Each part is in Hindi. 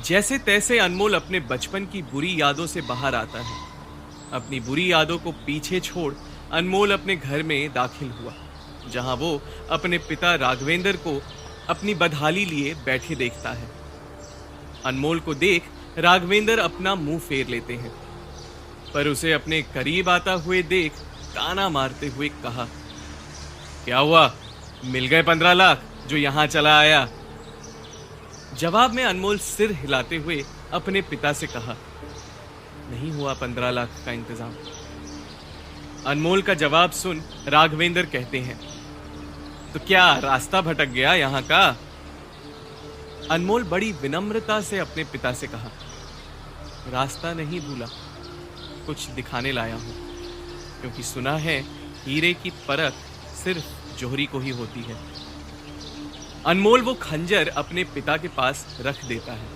जैसे तैसे अनमोल अपने बचपन की बुरी यादों से बाहर आता है। अपनी बुरी यादों को पीछे छोड़ अनमोल अपने घर में दाखिल हुआ, जहां वो अपने पिता राघवेंद्र को अपनी बदहाली लिए बैठे देखता है। अनमोल को देख राघवेंद्र अपना मुंह फेर लेते हैं, पर उसे अपने करीब आता हुए देख ताना मारते हुए कहा, क्या हुआ, मिल गए 15 लाख जो यहां चला आया? जवाब में अनमोल सिर हिलाते हुए अपने पिता से कहा, नहीं हुआ 15 लाख का इंतजाम। अनमोल का जवाब सुन राघवेंद्र कहते हैं, तो क्या रास्ता भटक गया यहां का? अनमोल बड़ी विनम्रता से अपने पिता से कहा, रास्ता नहीं भूला, कुछ दिखाने लाया हूं, क्योंकि सुना है हीरे की परख सिर्फ जोहरी को ही होती है। अनमोल वो खंजर अपने पिता के पास रख देता है।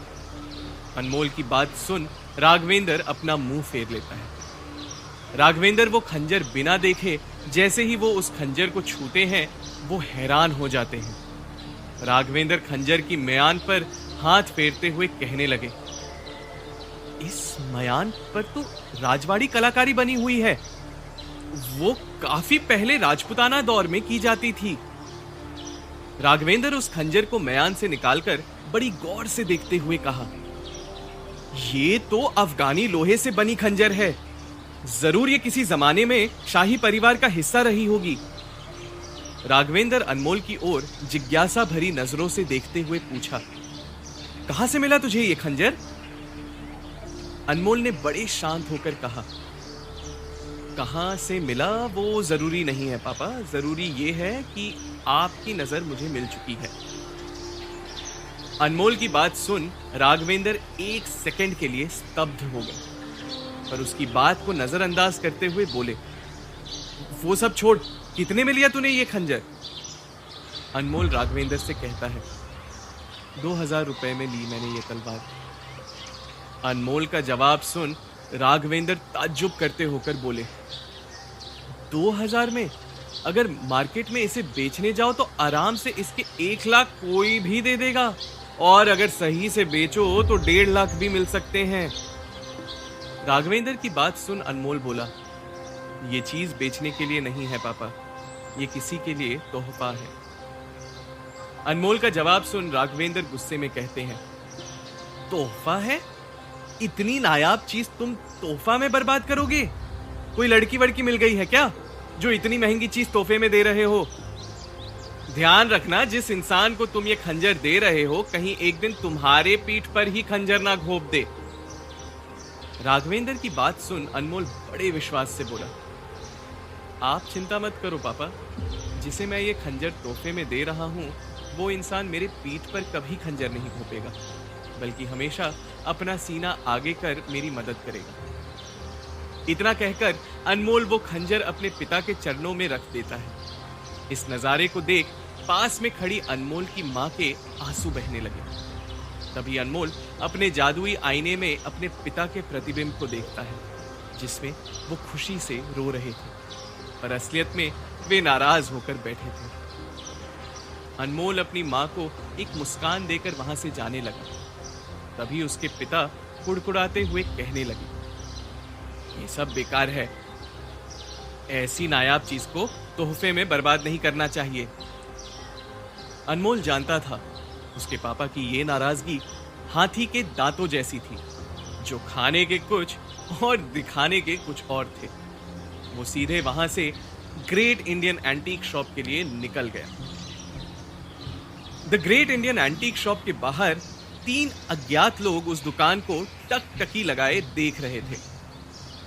अनमोल की बात सुन राघवेंद्र अपना मुंह फेर लेता है। राघवेंद्र वो खंजर बिना देखे जैसे ही वो उस खंजर को छूते हैं, वो हैरान हो जाते हैं। राघवेंद्र खंजर की म्यान पर हाथ फेरते हुए कहने लगे, इस म्यान पर तो राजवाड़ी कलाकारी बनी हुई है, वो काफी पहले राजपुताना दौर में की जाती थी। राघवेंद्र उस खंजर को म्यान से निकालकर बड़ी गौर से देखते हुए कहा, ये तो अफगानी लोहे से बनी खंजर है, जरूर ये किसी जमाने में शाही परिवार का हिस्सा रही होगी। राघवेंद्र अनमोल की ओर जिज्ञासा भरी नजरों से देखते हुए पूछा, कहां से मिला तुझे ये खंजर? अनमोल ने बड़े शांत होकर कहा, कहां से मिला वो जरूरी नहीं है पापा, जरूरी ये है कि आपकी नजर मुझे मिल चुकी है। अनमोल की बात सुन राघवेंद्र 1 सेकंड के लिए स्तब्ध हो गए, पर उसकी बात को नजरअंदाज करते हुए बोले, वो सब छोड़, कितने में लिया तूने ये खंजर? अनमोल राघवेंद्र से कहता है, 2000 रुपए में ली मैंने ये तलवार। अनमोल का जवाब सुन राघवेंद्र ताज्जुब करते होकर बोले, 2000 में? अगर मार्केट में इसे बेचने जाओ तो आराम से इसके 1 लाख कोई भी दे देगा, और अगर सही से बेचो तो 1.5 लाख भी मिल सकते हैं। राघवेंद्र की बात सुन अनमोल बोला, ये चीज बेचने के लिए नहीं है पापा, ये किसी के लिए तोहफा है। अनमोल का जवाब सुन राघवेंद्र गुस्से में कहते हैं, तोहफा है? इतनी नायाब चीज तुम तोहफा में बर्बाद करोगे? कोई लड़की वड़की मिल गई है क्या जो इतनी महंगी चीज तोहफे में दे रहे हो? ध्यान रखना, जिस इंसान को तुम ये खंजर दे रहे हो, कहीं एक दिन तुम्हारे पीठ पर ही खंजर ना घोंप दे। राघवेंद्र की बात सुन अनमोल बड़े विश्वास से बोला, आप चिंता मत करो पापा, जिसे मैं ये खंजर तोहफे में दे रहा हूं, वो इंसान मेरे पीठ पर कभी खंजर नहीं घोंपेगा, बल्कि हमेशा अपना सीना आगे कर मेरी मदद करेगा। इतना कहकर अनमोल वो खंजर अपने पिता के चरणों में रख देता है। इस नजारे को देख पास में खड़ी अनमोल की मां के आंसू बहने लगे। तभी अनमोल अपने जादुई आईने में अपने पिता के प्रतिबिंब को देखता है, जिसमें वो खुशी से रो रहे थे, पर असलियत में वे नाराज होकर बैठे थे। अनमोल अपनी मां को एक मुस्कान देकर वहां से जाने लगा। तभी उसके पिता कुड़कुड़ाते हुए कहने लगे, ये सब बेकार है, ऐसी नायाब चीज को तोहफे में बर्बाद नहीं करना चाहिए। अनमोल जानता था उसके पापा की ये नाराजगी हाथी के दांतों जैसी थी, जो खाने के कुछ और दिखाने के कुछ और थे। वो सीधे वहां से ग्रेट इंडियन एंटीक शॉप के लिए निकल गया। The great Indian antique shop के बाहर 3 अज्ञात लोग उस दुकान को टकटकी लगाए देख रहे थे।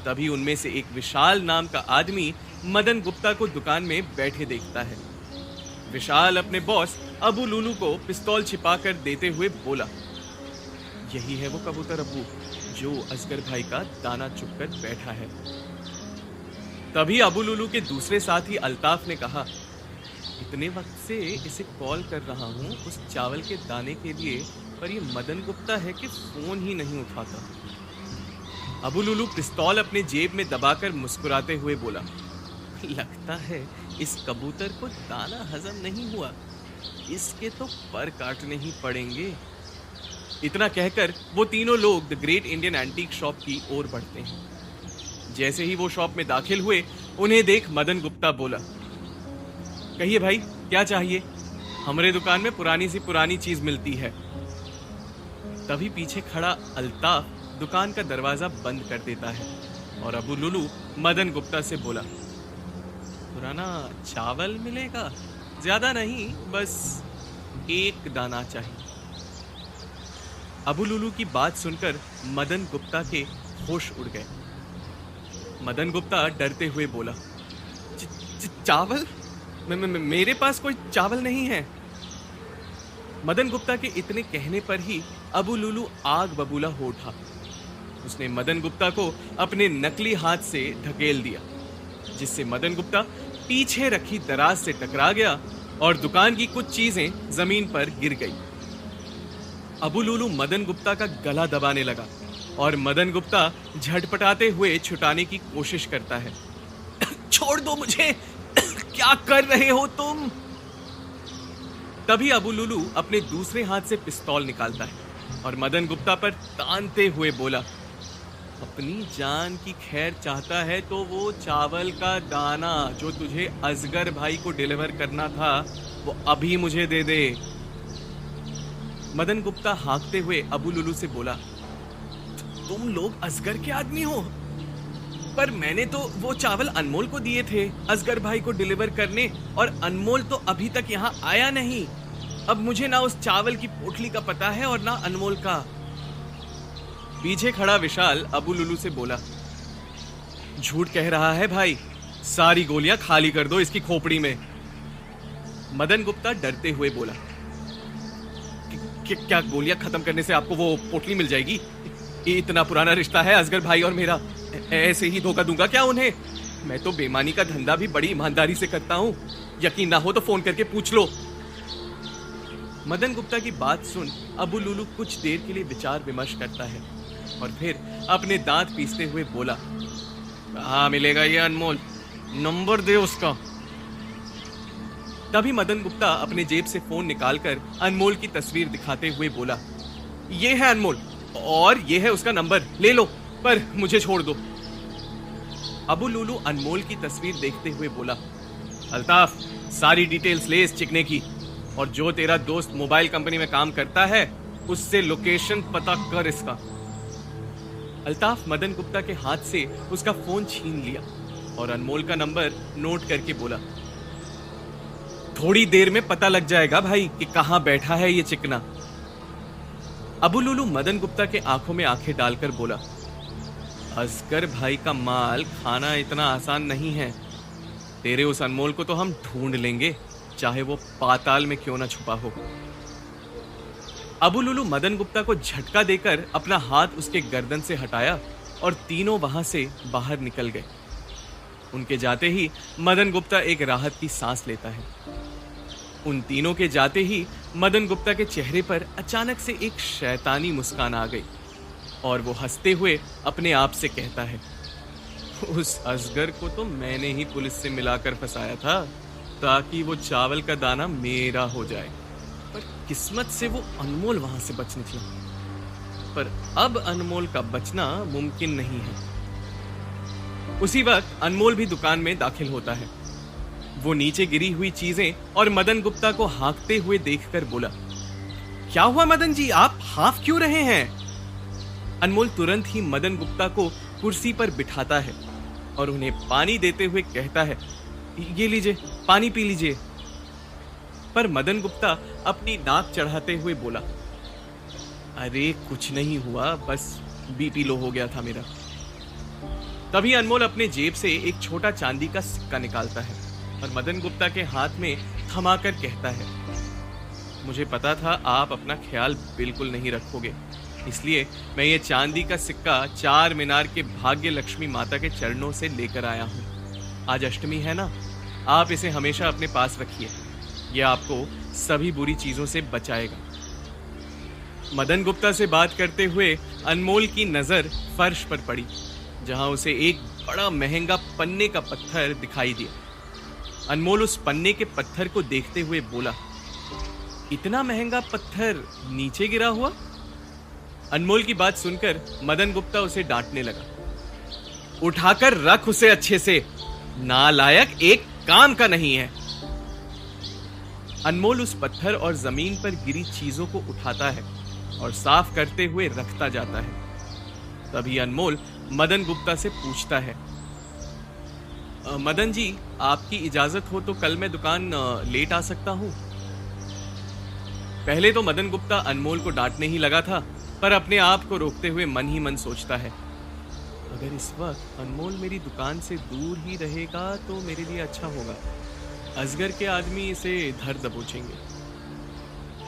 तभी उनमें से एक विशाल नाम का आदमी मदन गुप्ता को दुकान में बैठे देखता है। विशाल अपने बॉस अबू लुलू को पिस्तौल छिपाकर देते हुए बोला, यही है वो कबूतर अब्बू जो असगर भाई का दाना चुपकर बैठा है। तभी अबू लुलू के दूसरे साथी अल्ताफ ने कहा, इतने वक्त से इसे कॉल कर रहा हूं उस चावल के दाने के लिए, पर ये मदन गुप्ता है कि फोन ही नहीं उठाता। अबू लुलू पिस्तौल अपने जेब में दबाकर मुस्कुराते हुए बोला, लगता है इस कबूतर को दाना हजम नहीं हुआ, इसके तो पर काटने ही पड़ेंगे। इतना कहकर वो तीनों लोग the great Indian antique shop की ओर बढ़ते हैं। जैसे ही वो शॉप में दाखिल हुए, उन्हें देख मदन गुप्ता बोला, कहिए भाई, क्या चाहिए? हमारे दुकान में पुरानी सी पुरानी चीज मिलती है। तभी पीछे खड़ा अल्ताफ दुकान का दरवाजा बंद कर देता है और अबू लुलू मदन गुप्ता से बोला, पुराना चावल मिलेगा? ज्यादा नहीं, बस एक दाना चाहिए। अबू लुलू की बात सुनकर मदन गुप्ता के होश उड़ गए। मदन गुप्ता डरते हुए बोला, चावल? मेरे पास कोई चावल नहीं है। मदन गुप्ता के इतने कहने पर ही अबू लुलू आग बबूला हो उठा। उसने मदन गुप्ता को अपने नकली हाथ से ढकेल दिया, जिससे मदन गुप्ता पीछे रखी दराज से टकरा गया और दुकान की कुछ चीजें जमीन पर गिर गई। अबू लुलू मदन गुप्ता का गला दबाने लगा और मदन गुप्ता झटपटाते हुए छुटाने की कोशिश करता है। छोड़ दो मुझे, क्या कर रहे हो तुम? तभी अबू लुलू अपने दूसरे हाथ से पिस्तौल निकालता है और मदन गुप्ता पर तानते हुए बोला, अपनी जान की खैर चाहता है तो वो चावल का दाना जो तुझे असगर भाई को डिलीवर करना था, वो अभी मुझे दे दे। मदन गुप्ता हाँकते हुए अबू लुलू से बोला, तुम लोग असगर के आदमी हो? पर मैंने तो वो चावल अनमोल को दिए थे असगर भाई को डिलीवर करने, और अनमोल तो अभी तक यहाँ आया नहीं। अब मुझे ना उस चावल की पोटली का पता है और ना अनमोल का। पीछे खड़ा विशाल अबू लुलू से बोला, झूठ कह रहा है भाई, सारी गोलियां खाली कर दो इसकी खोपड़ी में। मदन गुप्ता डरते हुए बोला, क्या गोलियां खत्म करने से आपको वो पोटली मिल जाएगी? इतना पुराना रिश्ता है असगर भाई और मेरा, ऐसे ही धोखा दूंगा क्या उन्हें? मैं तो बेईमानी का धंधा भी बड़ी ईमानदारी से करता हूं, यकीन ना हो तो फोन करके पूछ लो। मदन गुप्ता की बात सुन अबू लुलू कुछ देर के लिए विचार विमर्श करता है और फिर अपने दांत पीसते हुए बोला, कहाँ मिलेगा ये अनमोल? नंबर दे उसका। तभी मदन गुप्ता अपने जेब से फोन निकालकर अनमोल की तस्वीर दिखाते हुए बोला, ये है अनमोल और ये है उसका नंबर, ले लो, पर मुझे छोड़ दो। अबू लुलू अनमोल की तस्वीर देखते हुए बोला, अल्ताफ, सारी डिटेल्स ले इस चिकने की, और जो तेरा दोस्त मोबाइल कंपनी में काम करता है उससे लोकेशन पता कर इसका। अल्ताफ मदन गुप्ता के हाथ से उसका फोन छीन लिया और अनमोल का नंबर नोट करके बोला, थोड़ी देर में पता लग जाएगा भाई कि कहां बैठा है ये चिकना। अबू लुलू मदन गुप्ता के आंखों में आंखें डालकर बोला, असगर भाई का माल खाना इतना आसान नहीं है। तेरे उस अनमोल को तो हम ढूंढ लेंगे, चाहे वो पाताल में क्यों ना छुपा हो। अबू लुलू मदन गुप्ता को झटका देकर अपना हाथ उसके गर्दन से हटाया और तीनों वहां से बाहर निकल गए। उनके जाते ही मदन गुप्ता एक राहत की सांस लेता है। उन तीनों के जाते ही मदन गुप्ता के चेहरे पर अचानक से एक शैतानी मुस्कान आ गई और वो हंसते हुए अपने आप से कहता है, उस असगर को तो मैंने ही पुलिस से मिलाकर फंसाया था ताकि वो चावल का दाना मेरा हो जाए, पर किस्मत से वो अनमोल वहां से बच निकला। पर अब अनमोल का बचना मुमकिन नहीं है। उसी वक्त अनमोल भी दुकान में दाखिल होता है। वो नीचे गिरी हुई चीजें और मदन गुप्ता को हाँकते हुए देखकर बोला, क्या हुआ मदन जी, आप हाफ क्यों रहे हैं? अनमोल तुरंत ही मदन गुप्ता को कुर्सी पर बिठाता है और उन्हें पानी देते हुए कहता है, ये लीजिए, पानी पी लीजिए। पर मदन गुप्ता अपनी नाक चढ़ाते हुए बोला, अरे कुछ नहीं हुआ, बस बीपी लो हो गया था मेरा। तभी अनमोल अपने जेब से एक छोटा चांदी का सिक्का निकालता है और मदन गुप्ता के हाथ में थमाकर कहता है, मुझे पता था आप अपना ख्याल बिल्कुल नहीं रखोगे, इसलिए मैं ये चांदी का सिक्का चार मीनार के भाग्य लक्ष्मी माता के चरणों से लेकर आया हूं। आज अष्टमी है ना, आप इसे हमेशा अपने पास रखिए, यह आपको सभी बुरी चीजों से बचाएगा। मदन गुप्ता से बात करते हुए अनमोल की नजर फर्श पर पड़ी, जहां उसे एक बड़ा महंगा पन्ने का पत्थर दिखाई दिया। अनमोल उस पन्ने के पत्थर को देखते हुए बोला, इतना महंगा पत्थर नीचे गिरा हुआ? अनमोल की बात सुनकर मदन गुप्ता उसे डांटने लगा। उठाकर रख उसे अच्छे से, नालायक, एक काम का नहीं है। अनमोल उस पत्थर और जमीन पर गिरी चीजों को उठाता है और साफ करते हुए रखता जाता है। तभी अनमोल मदन गुप्ता से पूछता है, मदन जी, आपकी इजाजत हो तो कल मैं दुकान लेट आ सकता हूं? पहले तो मदन गुप्ता अनमोल को डांटने ही लगा था, पर अपने आप को रोकते हुए मन ही मन सोचता है, अगर इस वक्त अनमोल मेरी दुकान से दूर ही रहेगा तो मेरे लिए अच्छा होगा। असगर के आदमी इसे धर दबोचेंगे।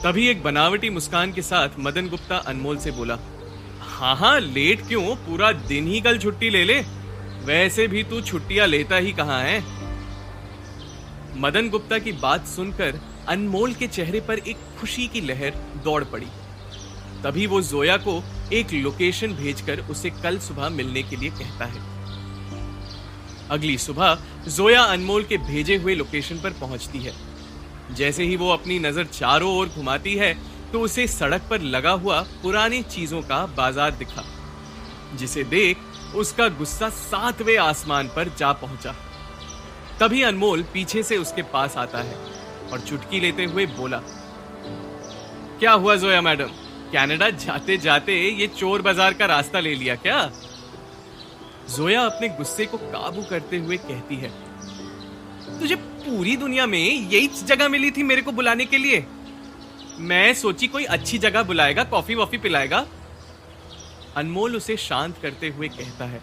तभी एक बनावटी मुस्कान के साथ मदन गुप्ता अनमोल से बोला, हाँ हाँ, लेट क्यों, पूरा दिन ही कल छुट्टी ले ले, वैसे भी तू छुट्टियां लेता ही कहां है। मदन गुप्ता की बात सुनकर अनमोल के चेहरे पर एक खुशी की लहर दौड़ पड़ी। तभी वो जोया को एक लोकेशन भेजकर उसे कल सुबह मिलने के लिए कहता है। अगली सुबह जोया अनमोल के भेजे हुए लोकेशन पर पहुंचती है। जैसे ही वो अपनी नजर चारों ओर घुमाती है तो उसे सड़क पर लगा हुआ पुरानी चीजों का बाजार दिखा, जिसे देख उसका गुस्सा 7वें आसमान पर जा पहुंचा। तभी अनमोल पीछे से उसके पास आता है और चुटकी लेते हुए बोला, क्या हुआ जोया मैडम, कनाडा जाते जाते ये चोर बाजार का रास्ता ले लिया क्या? जोया अपने गुस्से को काबू करते हुए कहती है, तुझे पूरी दुनिया में यही जगह मिली थी मेरे को बुलाने के लिए? मैं सोची कोई अच्छी जगह बुलाएगा, कॉफी वॉफी पिलाएगा। अनमोल उसे शांत करते हुए कहता है,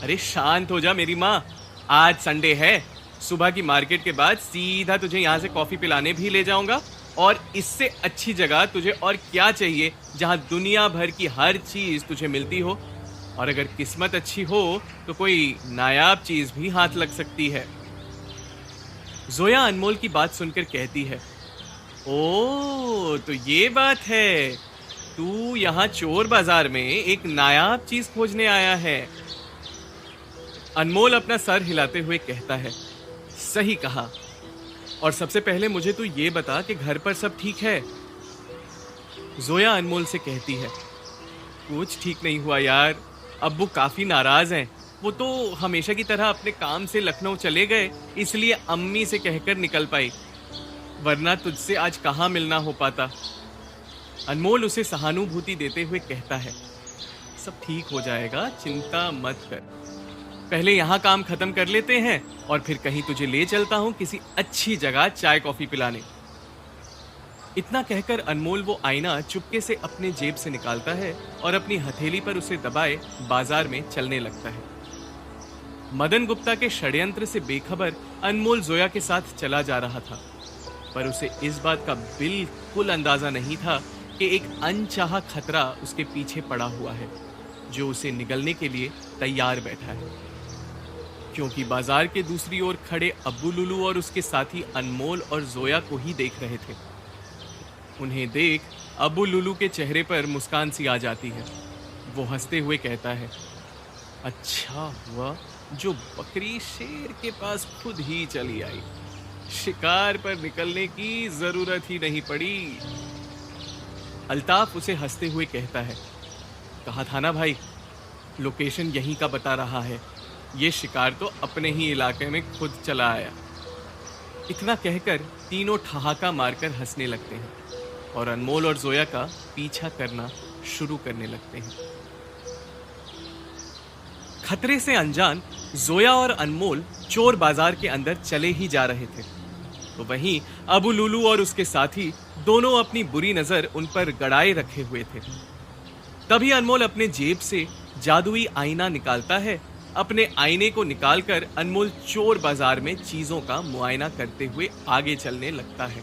अरे शांत हो जा मेरी माँ, आज संडे है, सुबह की मार्केट के बाद सीधा तुझे यहाँ से कॉफी पिलाने भी ले जाऊंगा, और इससे अच्छी जगह तुझे और क्या चाहिए जहां दुनिया भर की हर चीज तुझे मिलती हो, और अगर किस्मत अच्छी हो तो कोई नायाब चीज भी हाथ लग सकती है। जोया अनमोल की बात सुनकर कहती है, ओ तो ये बात है, तू यहाँ चोर बाजार में एक नायाब चीज खोजने आया है। अनमोल अपना सर हिलाते हुए कहता है, सही कहा, और सबसे पहले मुझे तू ये बता कि घर पर सब ठीक है। जोया अनमोल से कहती है, कुछ ठीक नहीं हुआ यार, अब्बू काफी नाराज हैं, वो तो हमेशा की तरह अपने काम से लखनऊ चले गए, इसलिए अम्मी से कहकर निकल पाई, वरना तुझसे आज कहाँ मिलना हो पाता। अनमोल उसे सहानुभूति देते हुए कहता है, सब ठीक हो जाएगा, चिंता मत कर, पहले यहाँ काम खत्म कर लेते हैं और फिर कहीं तुझे ले चलता हूँ किसी अच्छी जगह चाय कॉफी पिलाने। इतना कहकर अनमोल वो आईना चुपके से अपने जेब से निकालता है और अपनी हथेली पर उसे दबाए बाजार में चलने लगता है। मदन गुप्ता के षड्यंत्र से बेखबर अनमोल जोया के साथ चला जा रहा था, पर उसे इस बात का बिल्कुल अंदाजा नहीं था कि एक अनचाहा खतरा उसके पीछे पड़ा हुआ है, जो उसे निगलने के लिए तैयार बैठा है। क्योंकि बाजार के दूसरी ओर खड़े अब्बू लुलू और उसके साथी अनमोल और जोया को ही देख रहे थे। उन्हें देख अब्बू लुलू के चेहरे पर मुस्कान सी आ जाती है। वो हंसते हुए कहता है, अच्छा हुआ जो बकरी शेर के पास खुद ही चली आई, शिकार पर निकलने की जरूरत ही नहीं पड़ी। अल्ताफ उसे हंसते हुए कहता है, कहा था ना भाई, लोकेशन यहीं का बता रहा है, ये शिकार तो अपने ही इलाके में खुद चला आया। इतना कहकर तीनों ठहाका मारकर हंसने लगते हैं और अनमोल और जोया का पीछा करना शुरू करने लगते हैं। खतरे से अनजान जोया और अनमोल चोर बाजार के अंदर चले ही जा रहे थे, तो वहीं अबू लुलू और उसके साथी दोनों अपनी बुरी नजर उन पर गड़ाए रखे हुए थे। तभी अनमोल अपने जेब से जादुई आईना निकालता है। अपने आईने को निकालकर अनमोल चोर बाजार में चीजों का मुआयना करते हुए आगे चलने लगता है।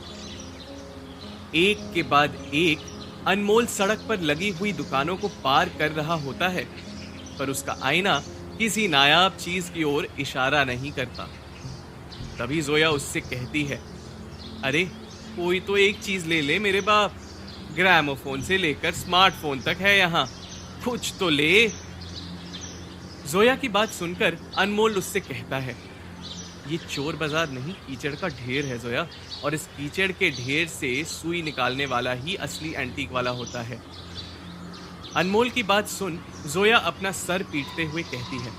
एक के बाद एक अनमोल सड़क पर लगी हुई दुकानों को पार कर रहा होता है, पर उसका आईना किसी नायाब चीज की ओर इशारा नहीं करता। तभी जोया उससे कहती है, अरे कोई तो एक चीज ले ले मेरे बाप, ग्रामोफोन से लेकर स्मार्टफोन तक है यहाँ, कुछ तो ले। जोया की बात सुनकर अनमोल उससे कहता है, ये चोर बाजार नहीं, कीचड़ का ढेर है जोया, और इस कीचड़ के ढेर से सुई निकालने वाला ही असली एंटीक वाला होता है। अनमोल की बात सुन जोया अपना सर पीटते हुए कहती है,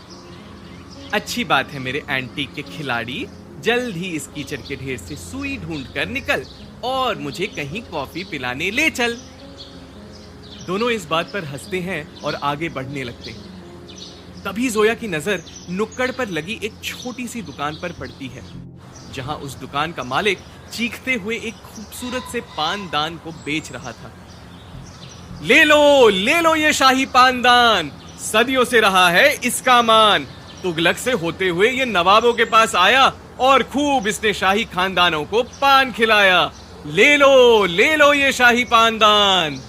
अच्छी बात है मेरे एंटीक के खिलाड़ी, जल्द ही इस कीचड़ के ढेर से सुई ढूंढ कर निकल और मुझे कहीं कॉफी पिलाने ले चल। दोनों इस बात पर हंसते हैं और आगे बढ़ने लगते हैं। तभी जोया की नजर नुक्कड़ पर लगी एक छोटी सी दुकान पर पड़ती है, जहां उस दुकान का मालिक चीखते हुए एक खूबसूरत से पानदान को बेच रहा था। ले लो ये शाही पानदान, सदियों से रहा है इसका मान। तुगलक से होते हुए ये नवाबों के पास आया और खूब इसने शाही खानदानों को पान खिलाया। ले लो ये शाही पानदान।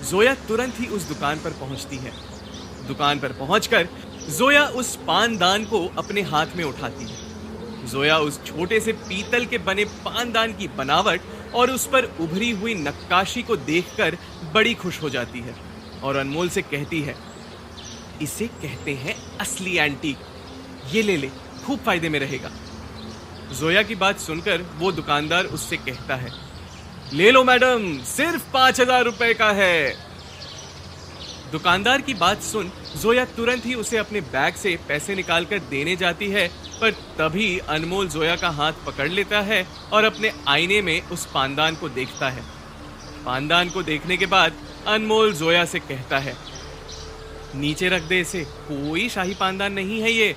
जोया तुरंत ही उस दुकान पर पहुंचती है। दुकान पर पहुंचकर जोया उस पानदान को अपने हाथ में उठाती है। जोया उस छोटे से पीतल के बने पानदान की बनावट और उस पर उभरी हुई नक्काशी को देखकर बड़ी खुश हो जाती है और अनमोल से कहती है, इसे कहते हैं असली एंटीक, ये ले, खूब फायदे में रहेगा। जोया की बात सुनकर वो दुकानदार उससे कहता है, ले लो मैडम, सिर्फ 5,000 रुपए का है। दुकानदार की बात सुन जोया तुरंत ही उसे अपने बैग से पैसे निकालकर देने जाती है, पर तभी अनमोल जोया का हाथ पकड़ लेता है और अपने आईने में उस पानदान को देखता है। पानदान को देखने के बाद अनमोल जोया से कहता है, नीचे रख दे इसे, कोई शाही पानदान नहीं है ये,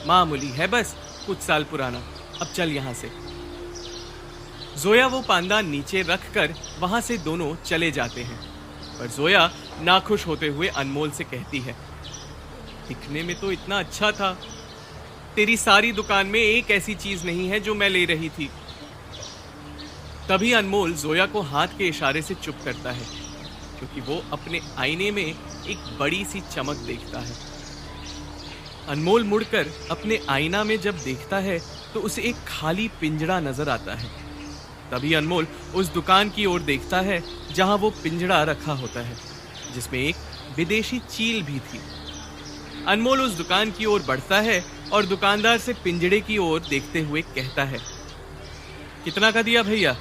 मामूली है बस, कुछ साल पुराना, अब चल यहां से। जोया वो पानदान नीचे रखकर वहां से दोनों चले जाते हैं, पर जोया नाखुश होते हुए अनमोल से कहती है, दिखने में तो इतना अच्छा था, तेरी सारी दुकान में एक ऐसी चीज नहीं है जो मैं ले रही थी। तभी अनमोल जोया को हाथ के इशारे से चुप करता है, क्योंकि वो अपने आईने में एक बड़ी सी चमक देखता है। अनमोल मुड़कर अपने आईना में जब देखता है तो उसे एक खाली पिंजड़ा नजर आता है। तभी अनमोल उस दुकान की ओर देखता है जहां वो पिंजड़ा रखा होता है, जिसमें एक विदेशी चील भी थी। अनमोल उस दुकान की ओर बढ़ता है और दुकानदार से पिंजड़े की ओर देखते हुए कहता है, कितना का दिया भैया?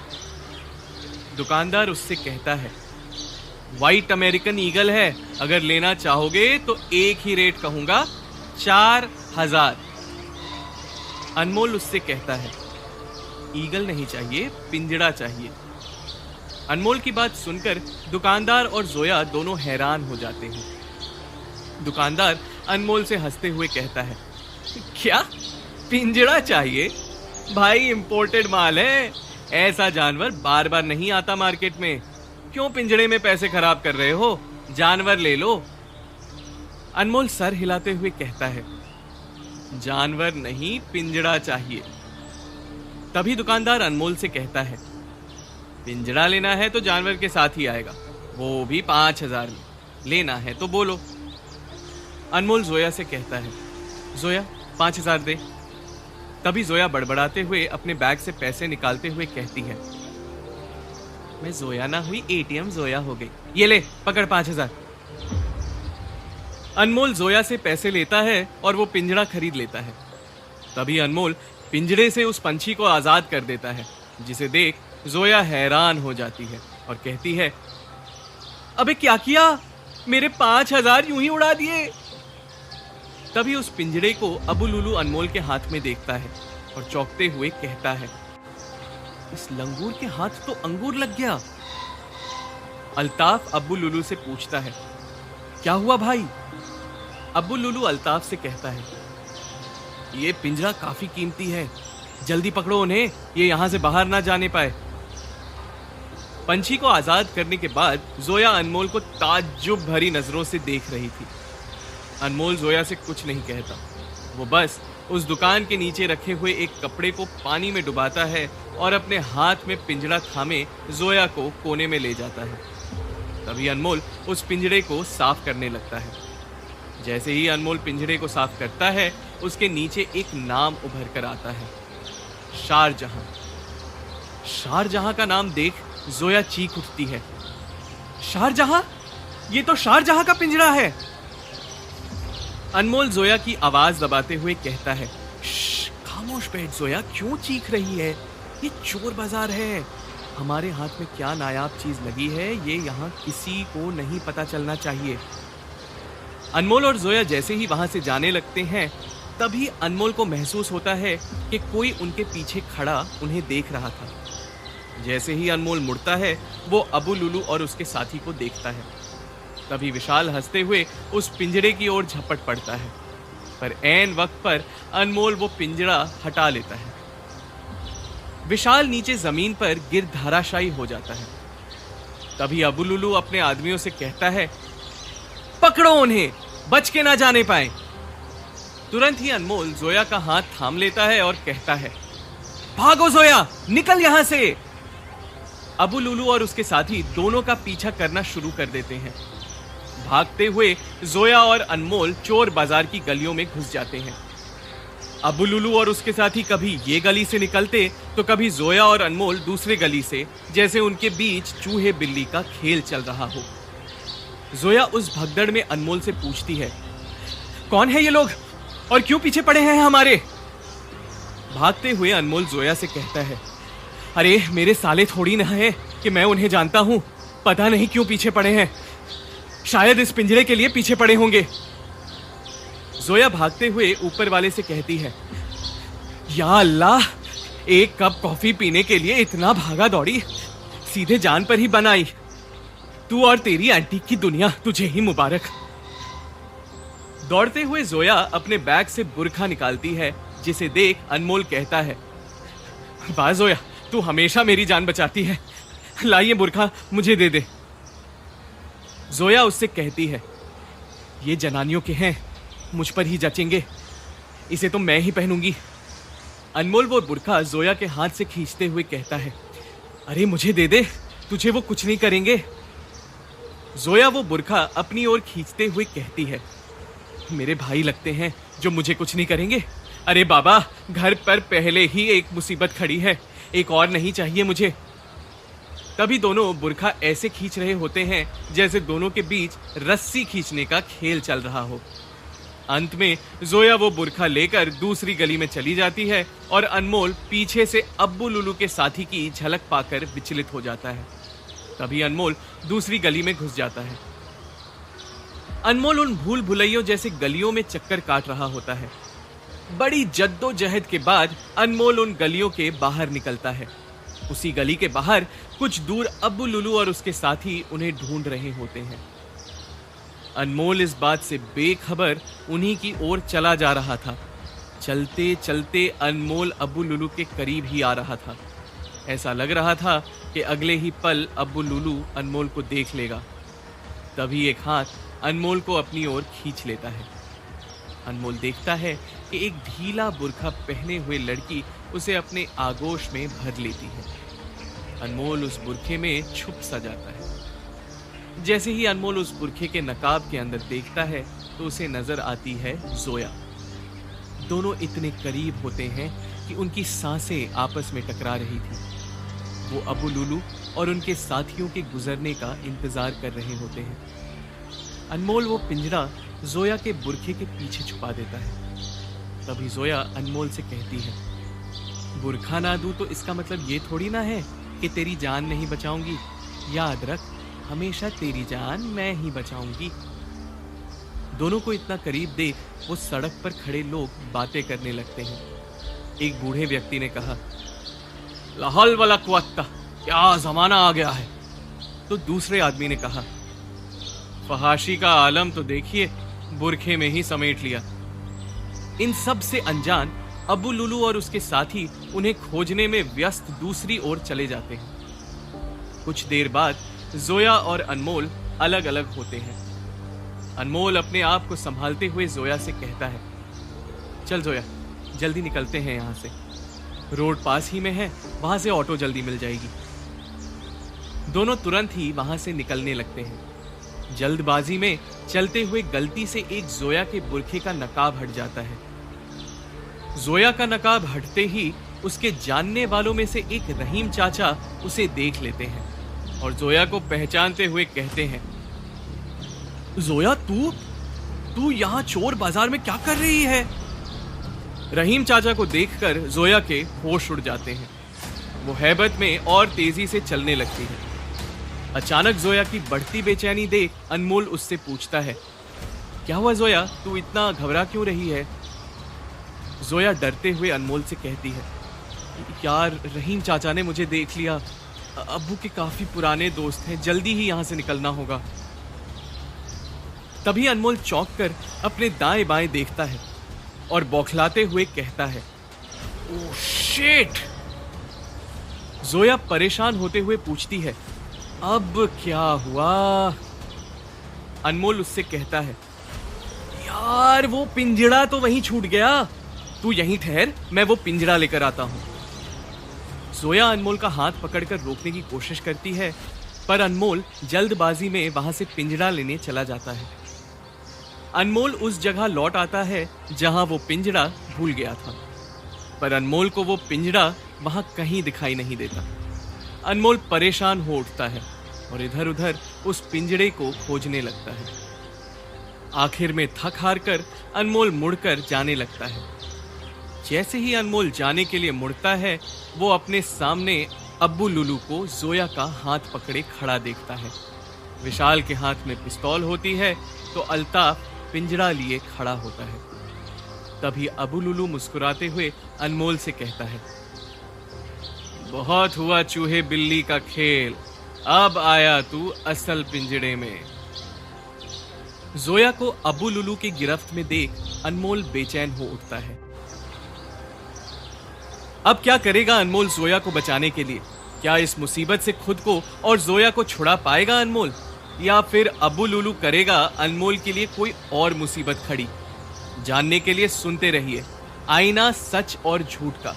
दुकानदार उससे कहता है, व्हाइट अमेरिकन ईगल है, अगर लेना चाहोगे तो एक ही रेट कहूंगा, 4,000। अनमोल उससे कहता है, ईगल नहीं चाहिए, पिंजड़ा चाहिए। अनमोल की बात सुनकर दुकानदार और जोया दोनों हैरान हो जाते हैं। दुकानदार अनमोल से हंसते हुए कहता है, क्या पिंजड़ा चाहिए? भाई इंपोर्टेड माल है, ऐसा जानवर बार बार नहीं आता मार्केट में, क्यों पिंजड़े में पैसे खराब कर रहे हो? जानवर ले लो। अनमोल सर हिलाते हुए कहता है, जानवर नहीं, पिंजड़ा चाहिए। तभी दुकानदार अनमोल से कहता है, पिंजड़ा लेना है तो जानवर के साथ ही आएगा, वो भी 5,000 में, लेना है तो बोलो। अनमोल जोया से कहता है, जोया 5,000 दे। तभी जोया बड़बड़ाते हुए अपने बैग से पैसे निकालते हुए कहती है, मैं जोया ना हुई, एटीएम जोया हो गई, ये ले पकड़ 5,000। अनमोल जोया से पैसे लेता है और वो पिंजड़ा खरीद लेता है। तभी अनमोल पिंजड़े से उस पंछी को आजाद कर देता है, जिसे देख जोया हैरान हो जाती है और कहती है, अबे क्या किया, मेरे 5,000 यूं ही उड़ा दिए। तभी उस पिंजड़े को अबू लुलू अनमोल के हाथ में देखता है और चौंकते हुए कहता है, इस लंगूर के हाथ तो अंगूर लग गया। अल्ताफ अब्बू लुलू से पूछता है, क्या हुआ भाई? अब्बू लुलू अल्ताफ से कहता है, ये पिंजरा काफी कीमती है, जल्दी पकड़ो उन्हें, ये यहां से बाहर ना जाने पाए। पंछी को आजाद करने के बाद जोया अनमोल को ताज्जुब भरी नजरों से देख रही थी। अनमोल जोया से कुछ नहीं कहता, वो बस उस दुकान के नीचे रखे हुए एक कपड़े को पानी में डुबाता है और अपने हाथ में पिंजड़ा थामे जोया को कोने में ले जाता है। तभी अनमोल उस पिंजड़े को साफ करने लगता है। जैसे ही अनमोल पिंजड़े को साफ करता है, उसके नीचे एक नाम उभर कर आता है, शारजहां। शारजहां का नाम देख जोया चीख उठती है, शारजहां? ये तो शारजहां का पिंजरा है। अनमोल जोया की आवाज दबाते हुए कहता है, खामोश बैठ जोया, क्यों चीख रही है, ये चोर बाजार है, हमारे हाथ में क्या नायाब चीज लगी है ये यहाँ किसी को नहीं पता चलना चाहिए। अनमोल और जोया जैसे ही वहां से जाने लगते हैं, तभी अनमोल को महसूस होता है कि कोई उनके पीछे खड़ा उन्हें देख रहा था। जैसे ही अनमोल मुड़ता है, वो अबू लुलू और उसके साथी को देखता है। तभी विशाल हंसते हुए उस पिंजरे की ओर झपट पड़ता है, पर ऐन वक्त पर अनमोल वो पिंजरा हटा लेता है। विशाल नीचे जमीन पर गिर धराशायी हो जाता है। तभी अबू लुलू अपने आदमियों से कहता है, पकड़ो उन्हें, बच के ना जाने पाए। तुरंत ही अनमोल जोया का हाथ थाम लेता है और कहता है, भागो जोया, निकल यहां से। अबू लुलू और उसके साथी दोनों का पीछा करना शुरू कर देते हैं। भागते हुए जोया और अनमोल चोर बाजार की गलियों में घुस जाते हैं। अबू लुलू और उसके साथी कभी ये गली से निकलते तो कभी जोया और अनमोल दूसरे गली से, जैसे उनके बीच चूहे बिल्ली का खेल चल रहा हो। जोया उस भगदड़ में अनमोल से पूछती है, कौन है ये लोग और क्यों पीछे पड़े हैं हमारे? भागते हुए अनमोल जोया से कहता है, अरे मेरे साले थोड़ी ना है कि मैं उन्हें जानता हूं, पता नहीं क्यों पीछे पड़े हैं, शायद इस पिंजरे के लिए पीछे पड़े होंगे। जोया भागते हुए ऊपर वाले से कहती है, या अल्लाह, एक कप कॉफी पीने के लिए इतना भागा दौड़ी, सीधे जान पर ही बन आई। तू और तेरी एंटीक की दुनिया तुझे ही मुबारक। दौड़ते हुए जोया अपने बैग से बुरखा निकालती है, जिसे देख अनमोल कहता है, वाह जोया, तू हमेशा मेरी जान बचाती है, ला ये बुरखा मुझे दे दे। जोया उससे कहती है, ये जनानियों के हैं, मुझ पर ही जचेंगे, इसे तो मैं ही पहनूंगी। अनमोल वो बुरखा जोया के हाथ से खींचते हुए कहता है, अरे मुझे दे दे, तुझे वो कुछ नहीं करेंगे। जोया वो बुरखा अपनी ओर खींचते हुए कहती है, मेरे भाई लगते हैं जो मुझे कुछ नहीं करेंगे। अरे बाबा, घर पर पहले ही एक मुसीबत खड़ी है, एक और नहीं चाहिए मुझे। तभी दोनों बुरखा ऐसे खींच रहे होते हैं जैसे दोनों के बीच रस्सी खींचने का खेल चल रहा हो। अंत में जोया वो बुरखा लेकर दूसरी गली में चली जाती है और अनमोल पीछे से अब्बू लुलू के साथी की झलक पाकर विचलित हो जाता है। तभी अनमोल दूसरी गली में घुस जाता है। अनमोल उन भूल भुलैयों जैसे गलियों में चक्कर काट रहा होता है। बड़ी जद्दोजहद के बाद अनमोल उन गलियों के बाहर निकलता है। उसी गली के बाहर कुछ दूर अब्बू लुलू और उसके साथी उन्हें ढूंढ रहे होते हैं। अनमोल इस बात से बेखबर उन्हीं की ओर चला जा रहा था। चलते चलते अनमोल अब्बू लुलू के करीब ही आ रहा था। ऐसा लग रहा था कि अगले ही पल अब्बू लुलू अनमोल को देख लेगा। तभी एक हाथ अनमोल को अपनी ओर खींच लेता है। अनमोल देखता है कि एक ढीला बुरखा पहने हुए लड़की उसे अपने आगोश में भर लेती है। अनमोल उस बुरखे में छुप सा जाता है। जैसे ही अनमोल उस बुरखे के नकाब के अंदर देखता है तो उसे नजर आती है जोया। दोनों इतने करीब होते हैं कि उनकी सांसें आपस में टकरा रही थी। वो अबू लुलू और उनके साथियों के गुजरने का इंतजार कर रहे होते हैं। अनमोल वो पिंजरा जोया के बुरखे के पीछे छुपा देता है। तभी जोया अनमोल से कहती है, बुरखा ना दूं तो इसका मतलब ये थोड़ी ना है कि तेरी जान नहीं बचाऊंगी। याद रख, हमेशा तेरी जान मैं ही बचाऊंगी। दोनों को इतना करीब देख वो सड़क पर खड़े लोग बातें करने लगते हैं। एक बूढ़े व्यक्ति ने कहा, ला हौल वला कुव्वता, क्या जमाना आ गया है। तो दूसरे आदमी ने कहा, फहाशी का आलम तो देखिए, बुरखे में ही समेट लिया। इन सब से अनजान अबू लुलू और उसके साथी उन्हें खोजने में व्यस्त दूसरी ओर चले जाते हैं। कुछ देर बाद जोया और अनमोल अलग अलग होते हैं। अनमोल अपने आप को संभालते हुए जोया से कहता है, चल जोया, जल्दी निकलते हैं यहाँ से। रोड पास ही में है, वहां से ऑटो जल्दी मिल जाएगी। दोनों तुरंत ही वहां से निकलने लगते हैं। जल्दबाजी में चलते हुए गलती से एक जोया के बुरखे का नकाब हट जाता है। जोया का नकाब हटते ही उसके जानने वालों में से एक रहीम चाचा उसे देख लेते हैं और जोया को पहचानते हुए कहते हैं, जोया, तू यहाँ चोर बाजार में क्या कर रही है? रहीम चाचा को देखकर जोया के होश उड़ जाते हैं। वो हैबत में और तेजी से चलने लगती है। अचानक जोया की बढ़ती बेचैनी देख अनमोल उससे पूछता है, क्या हुआ जोया, तू इतना घबरा क्यों रही है? जोया डरते हुए अनमोल से कहती है, यार रहीम चाचा ने मुझे देख लिया, अब्बू के काफी पुराने दोस्त हैं, जल्दी ही यहाँ से निकलना होगा। तभी अनमोल चौंक कर अपने दाएं बाएं देखता है और बौखलाते हुए कहता है, ओह शिट! जोया परेशान होते हुए पूछती है, अब क्या हुआ? अनमोल उससे कहता है, यार वो पिंजड़ा तो वहीं छूट गया, तू यहीं ठहर, मैं वो पिंजड़ा लेकर आता हूं। जोया अनमोल का हाथ पकड़कर रोकने की कोशिश करती है, पर अनमोल जल्दबाजी में वहां से पिंजड़ा लेने चला जाता है। अनमोल उस जगह लौट आता है जहां वो पिंजड़ा भूल गया था, पर अनमोल को वो पिंजड़ा वहां कहीं दिखाई नहीं देता। अनमोल परेशान हो उठता है और इधर उधर उस पिंजड़े को खोजने लगता है। आखिर में थक हार कर अनमोल मुड़कर जाने लगता है। जैसे ही अनमोल जाने के लिए मुड़ता है, वो अपने सामने अब्बू लुलू को जोया का हाथ पकड़े खड़ा देखता है। विशाल के हाथ में पिस्तौल होती है तो अल्ताफ पिंजड़ा लिए खड़ा होता है। तभी अब्बू लुलू मुस्कुराते हुए अनमोल से कहता है, बहुत हुआ चूहे बिल्ली का खेल, अब आया तू असल पिंजड़े में। जोया को अब्बू लुलू की गिरफ्त में देख अनमोल बेचैन हो उठता है। अब क्या करेगा अनमोल जोया को बचाने के लिए? क्या इस मुसीबत से खुद को और जोया को छुड़ा पाएगा अनमोल, या फिर अब्बू लुलू करेगा अनमोल के लिए कोई और मुसीबत खड़ी? जानने के लिए सुनते रहिए आईना सच और झूठ का।